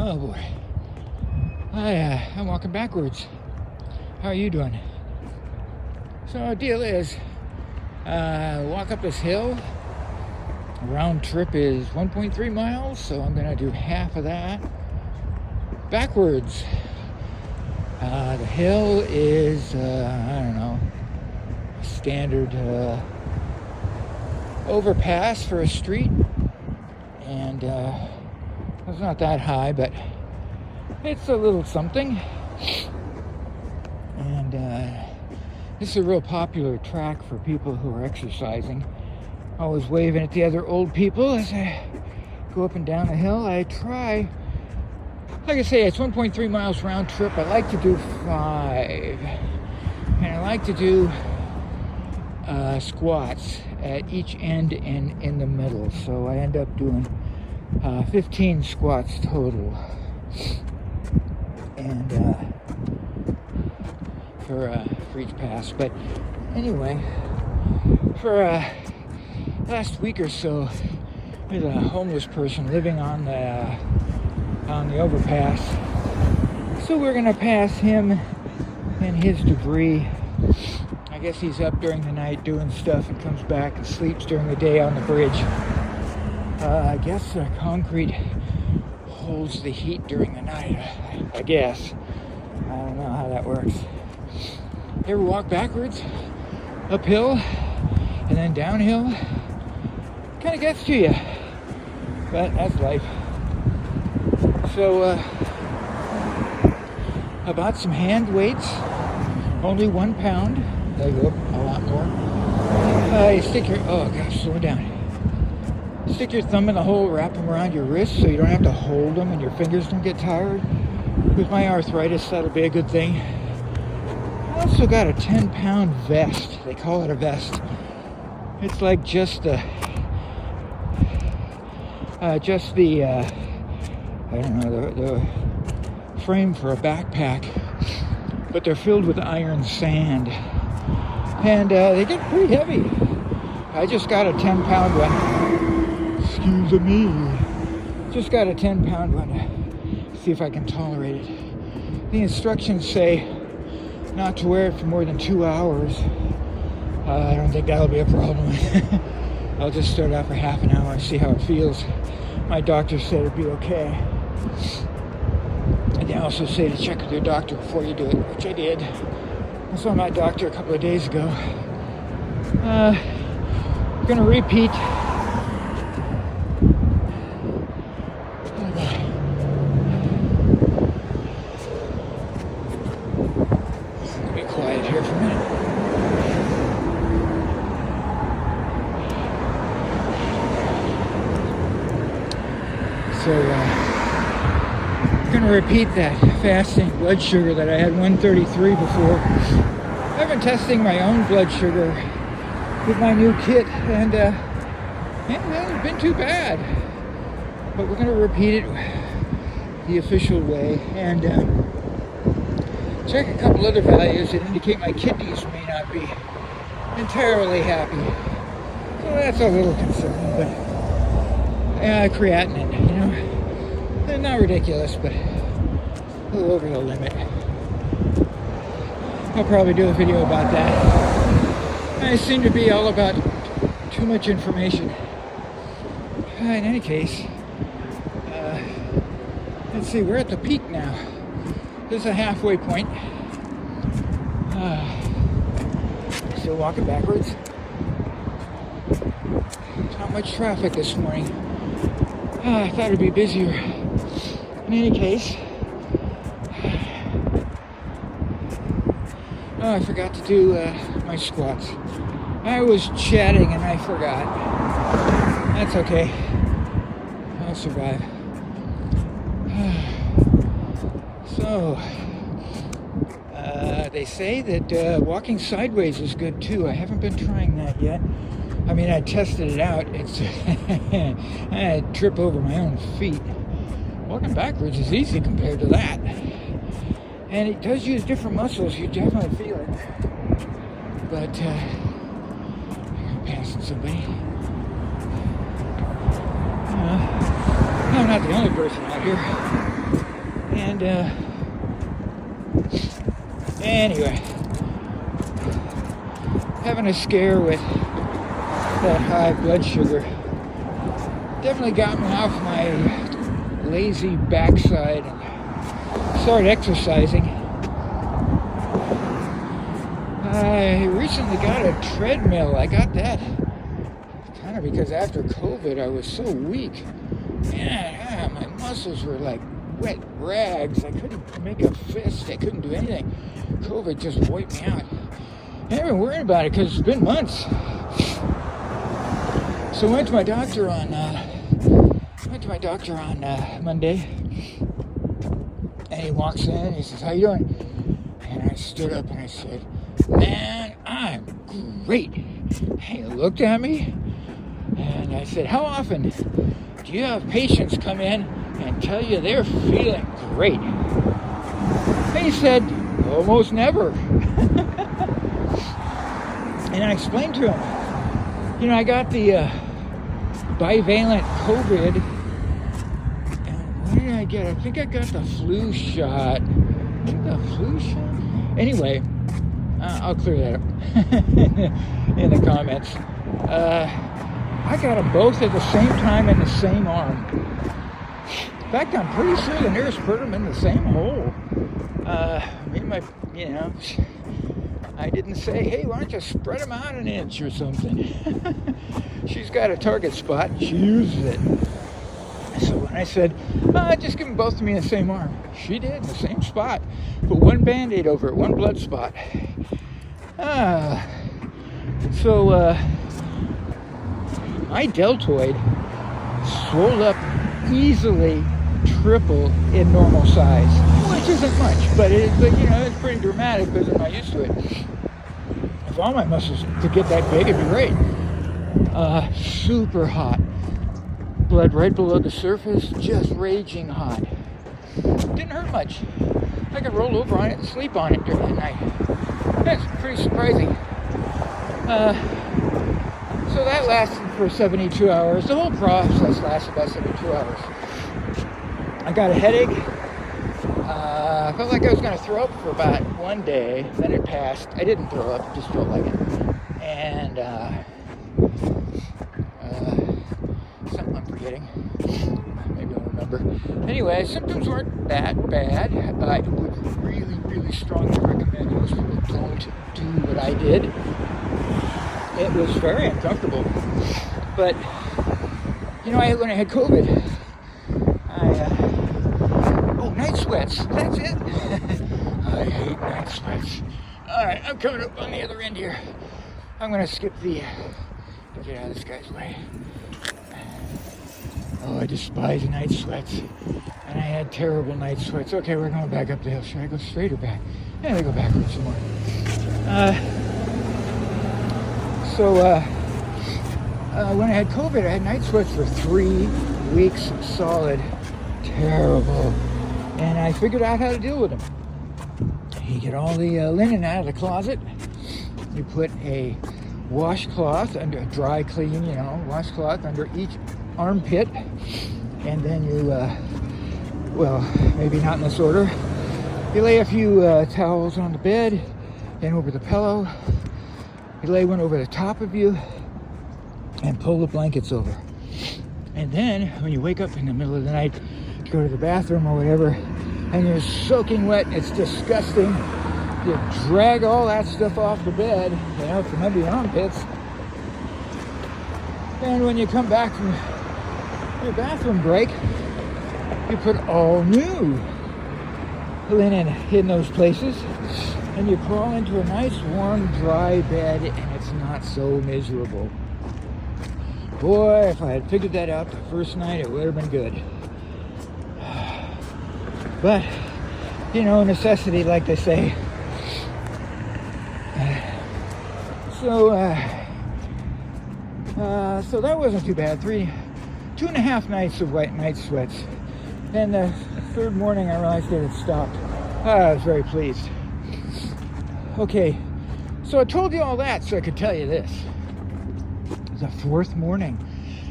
Oh boy. I'm walking backwards. How are you doing? So the deal is, walk up this hill. Round trip is 1.3 miles, so I'm gonna do half of that backwards. The hill is, I don't know, a standard overpass for a street, and it's not that high, but it's a little something. And this is a real popular track for people who are exercising. Always waving at the other old people as I go up and down the hill. I try, like I say, it's 1.3 miles round trip. I like to do 5, and I like to do squats at each end and in the middle, so I end up doing 15 squats total, and for each pass. But anyway, for last week or so, there's a homeless person living on the overpass, so we're gonna pass him and his debris. I guess he's up during the night doing stuff and comes back and sleeps during the day on the bridge. I guess the concrete holds the heat during the night, I guess. I don't know how that works. You ever walk backwards? Uphill and then downhill? Kind of gets to you, but that's life. So I bought some hand weights, only 1 pound. They go up a lot more. You stick your, oh gosh, slow down. Stick your thumb in the hole, wrap them around your wrist so you don't have to hold them and your fingers don't get tired. With my arthritis, that'll be a good thing. I also got a 10-pound vest. They call it a vest. It's like just the I don't know, the frame for a backpack, but they're filled with iron sand, and they get pretty heavy. I just got a 10-pound one. Excuse me. Just got a 10-pound one. See if I can tolerate it. The instructions say not to wear it for more than 2 hours. I don't think that'll be a problem. I'll just start out for half an hour and see how it feels. My doctor said it'd be okay. And they also say to check with your doctor before you do it, which I did. I saw my doctor a couple of days ago. I'm gonna repeat. Be quiet here for a minute. So, I'm going to repeat that fasting blood sugar that I had 133 before. I've been testing my own blood sugar with my new kit, and it hasn't been too bad. But we're going to repeat it the official way, and check a couple other values that indicate my kidneys may not be entirely happy. So that's a little concerning, but creatinine, you know, they're not ridiculous, but a little over the limit. I'll probably do a video about that. I seem to be all about too much information. In any case, let's see, we're at the peak now. This is a halfway point. Still walking backwards. Not much traffic this morning. I thought it'd be busier. In any case, I forgot to do my squats. I was chatting and I forgot. That's okay. I'll survive. So, they say that walking sideways is good too. I haven't been trying that yet. I mean, I tested it out. It's I trip over my own feet. Walking backwards is easy compared to that. And it does use different muscles. You definitely feel it. But, I'm passing somebody. I'm not the only person out here. And anyway, having a scare with that high blood sugar definitely got me off my lazy backside and started exercising. I recently got a treadmill. I got that kind of because after COVID I was so weak. Man, my muscles were like wet rags. I couldn't make a fist. I couldn't do anything. COVID just wiped me out. I haven't been worried about it because it's been months. So I went to my doctor on Monday, and he walks in and he says, "How you doing?" And I stood up and I said, "Man, I'm great." And he looked at me and I said, "How often do you have patients come in and tell you they're feeling great?" And he said, "Almost never." And I explained to him, I got the bivalent COVID. And what did I get? I think I got the flu shot. Anyway, I'll clear that up in the comments. I got them both at the same time in the same arm. In fact, I'm pretty sure the nurse put them in the same hole. I didn't say, "Hey, why don't you spread them out an inch or something?" She's got a target spot. She uses it. So when I said, "Just give them both to me in the same arm," she did, in the same spot. Put one Band-Aid over it, one blood spot. So my deltoid swelled up easily triple in normal size, which isn't much, but it's pretty dramatic because I'm not used to it. If all my muscles could get that big, it'd be great. Super hot. Blood right below the surface, just raging hot. Didn't hurt much. I could roll over on it and sleep on it during the night. That's pretty surprising. So that lasted for 72 hours. The whole process lasted about 72 hours. I got a headache. I felt like I was going to throw up for about one day. Then it passed. I didn't throw up, just felt like it. And something I'm forgetting. Maybe I'll remember. Anyway, symptoms weren't that bad. I would really, really strongly recommend most people don't do what I did. It was very uncomfortable. But, when I had COVID, night sweats. That's it. I hate night sweats. Alright, I'm coming up on the other end here. I'm going to skip get out of this guy's way. Oh, I despise night sweats. And I had terrible night sweats. Okay, we're going back up the hill. Should I go straight or back? Yeah, we go backwards some more. When I had COVID, I had night sweats for 3 weeks solid. Terrible. And I figured out how to deal with them. You get all the linen out of the closet. You put a washcloth under a dry clean, washcloth under each armpit. And then you, maybe not in this order. You lay a few towels on the bed and over the pillow. You lay one over the top of you and pull the blankets over. And then when you wake up in the middle of the night, go to the bathroom or whatever, and you're soaking wet and it's disgusting, you drag all that stuff off the bed, from under your armpits, and when you come back from your bathroom break, you put all new linen in those places, and you crawl into a nice warm dry bed, and it's not so miserable. Boy, if I had figured that out the first night, it would have been good. But, necessity, like they say. So that wasn't too bad. 2.5 nights of white night sweats. Then the third morning, I realized that it stopped. I was very pleased. Okay, so I told you all that so I could tell you this. The fourth morning,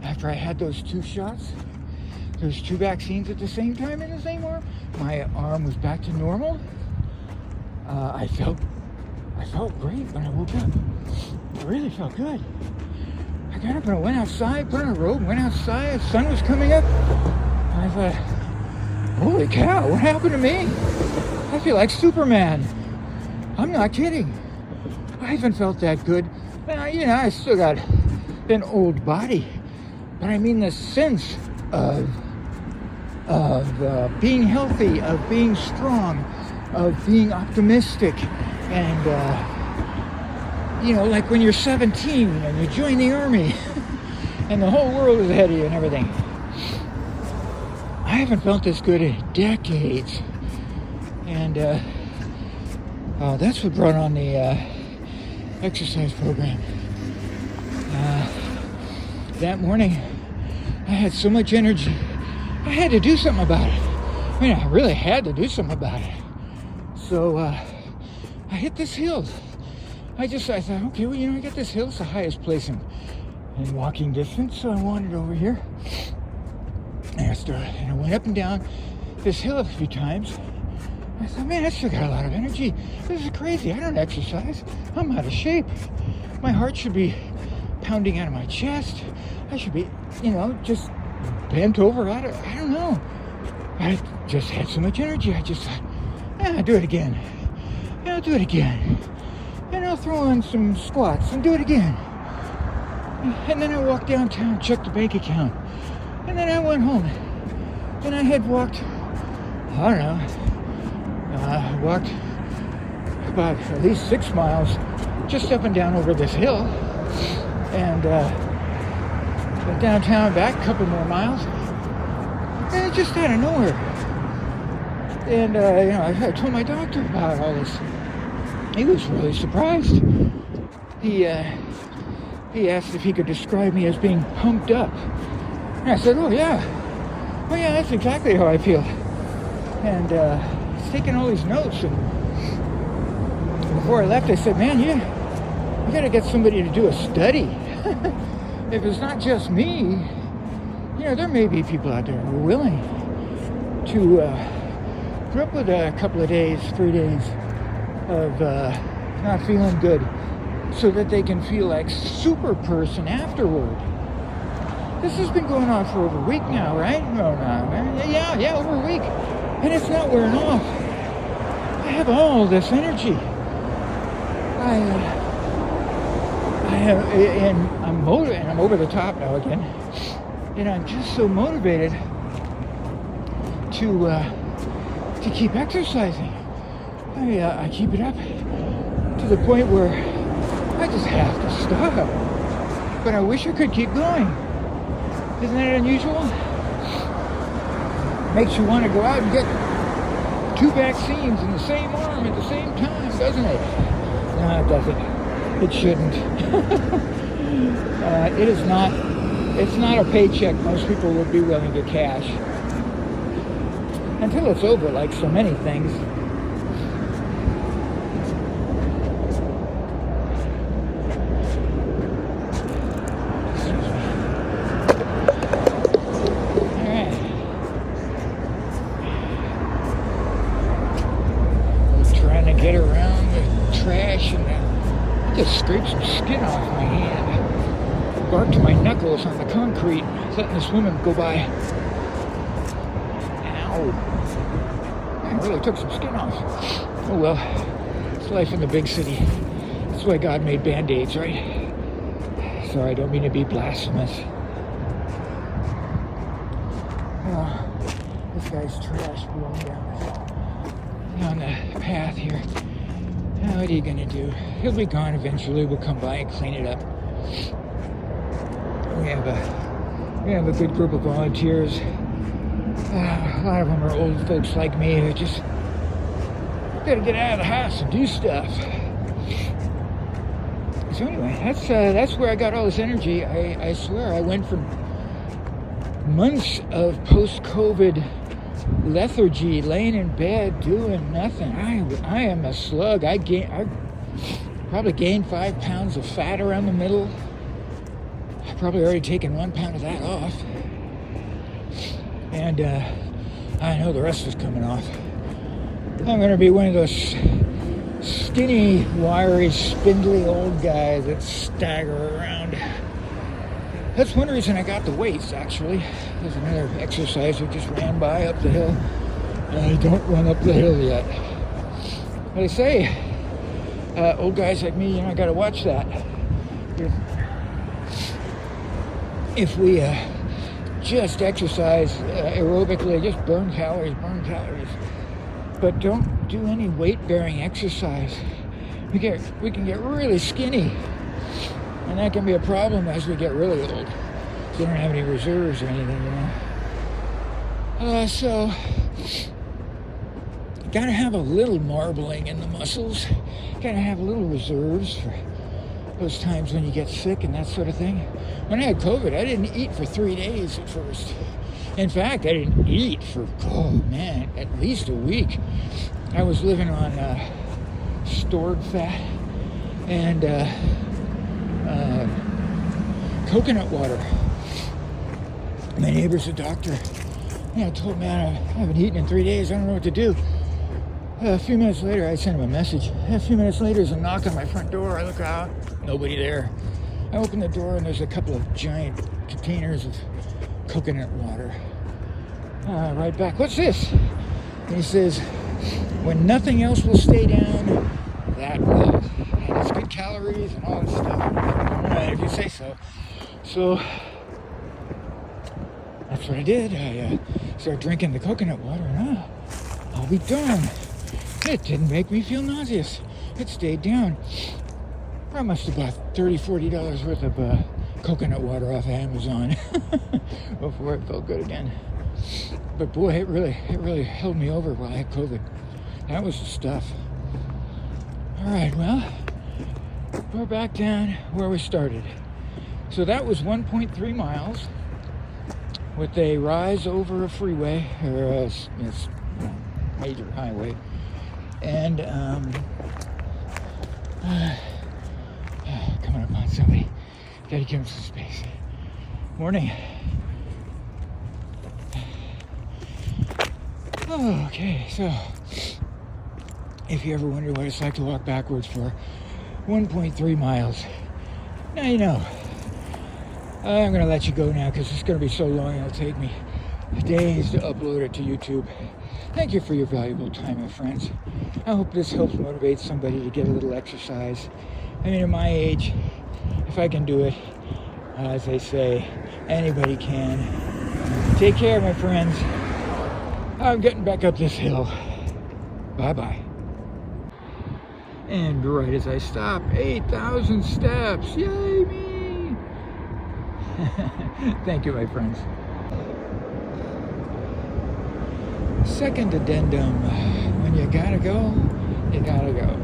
after I had those 2 shots, There's 2 vaccines at the same time in the same arm. My arm was back to normal. I felt great when I woke up. I really felt good. I got up and I went outside, put on a robe, went outside. The sun was coming up. I thought, holy cow, what happened to me? I feel like Superman. I'm not kidding. I haven't felt that good. Now, I still got an old body, but I mean the sense of being healthy, of being strong, of being optimistic, and like when you're 17 and you join the army and the whole world is ahead of you and everything. I haven't felt this good in decades, and that's what brought on the exercise program. That morning I had so much energy, I had to do something about it. I mean, I really had to do something about it. So I hit this hill. I thought, okay, well, I got this hill. It's the highest place in walking distance, so I wandered over here. And I went up and down this hill a few times. I thought, man, I still got a lot of energy. This is crazy. I don't exercise. I'm out of shape. My heart should be pounding out of my chest. I should be, just bent over. I don't know. I just had so much energy. I just thought, I'll do it again. I'll do it again. And I'll throw on some squats and do it again. And then I walked downtown, checked the bank account. And then I went home. And I had walked, I don't know, walked about at least 6 miles just up and down over this hill. And went downtown and back a couple more miles. And it just out of nowhere. And, I told my doctor about all this. He was really surprised. He asked if he could describe me as being pumped up. And I said, oh yeah, that's exactly how I feel. And he's taking all these notes. And before I left, I said, man, you got to get somebody to do a study. If it's not just me, there may be people out there who are willing to put up with a couple of days, 3 days of not feeling good so that they can feel like super person afterward. This has been going on for over a week now, right? No, man. Yeah, over a week. And it's not wearing off. I have all this energy. I'm motivated, and I'm over the top now again. And I'm just so motivated to keep exercising. I keep it up to the point where I just have to stop. But I wish I could keep going. Isn't that unusual? Makes you want to go out and get 2 vaccines in the same arm at the same time, doesn't it? No, it doesn't. It shouldn't. It is not. It's not a paycheck most people would be willing to cash. Until it's over, like so many things. Get around the trash, and I just scraped some skin off my hand. Barked my knuckles on the concrete, letting this woman go by. Ow. I really took some skin off. Oh well, it's life in the big city. That's why God made Band-Aids, right? Sorry, I don't mean to be blasphemous. Oh, this guy's trash blowing down the path here. What are you gonna do? He'll be gone eventually. We'll come by and clean it up. We have a good group of volunteers. A lot of them are old folks like me who just gotta get out of the house and do stuff. So anyway, that's where I got all this energy. I swear I went from months of post-COVID lethargy, laying in bed, doing nothing. I am a slug. I probably gained 5 pounds of fat around the middle. I've probably already taken 1 pound of that off. And I know the rest is coming off. I'm going to be one of those skinny, wiry, spindly old guys that stagger around. That's one reason I got the weights, actually. There's another exercise we just ran by up the hill. I don't run up the hill yet. But they say, old guys like me, got to watch that. If we just exercise aerobically, just burn calories, but don't do any weight-bearing exercise, we can get really skinny, and that can be a problem as we get really old. So we don't have any reserves or anything, So you gotta have a little marbling in the muscles. You gotta have a little reserves for those times when you get sick and that sort of thing. When I had COVID, I didn't eat for 3 days at first. In fact, I didn't eat for, at least a week. I was living on stored fat and coconut water. My neighbor's a doctor. I told me I haven't eaten in 3 days. I don't know what to do. A few minutes later, I sent him a message. A few minutes later, there's a knock on my front door. I look out, nobody there. I open the door, and there's a couple of giant containers of coconut water. Right back, what's this? And he says, when nothing else will stay down, that will. And it's good calories and all that stuff. All right, if you say so. So, that's what I did. I started drinking the coconut water, and I'll be darned. It didn't make me feel nauseous. It stayed down. I must have bought $30, $40 worth of coconut water off of Amazon before it felt good again. But boy, it really held me over while I had COVID. That was the stuff. All right, well, we're back down where we started. So that was 1.3 miles with a rise over a freeway or a major highway. And coming up on somebody. Gotta give him some space. Morning. Okay, so if you ever wonder what it's like to walk backwards for 1.3 miles, now you know. I'm going to let you go now because it's going to be so long it'll take me days to upload it to YouTube. Thank you for your valuable time, my friends. I hope this helps motivate somebody to get a little exercise. I mean, at my age, if I can do it, as they say, anybody can. Take care, my friends. I'm getting back up this hill. Bye-bye. And right as I stop, 8,000 steps. Yay, me! Thank you, my friends. Second addendum. When you gotta go, you gotta go.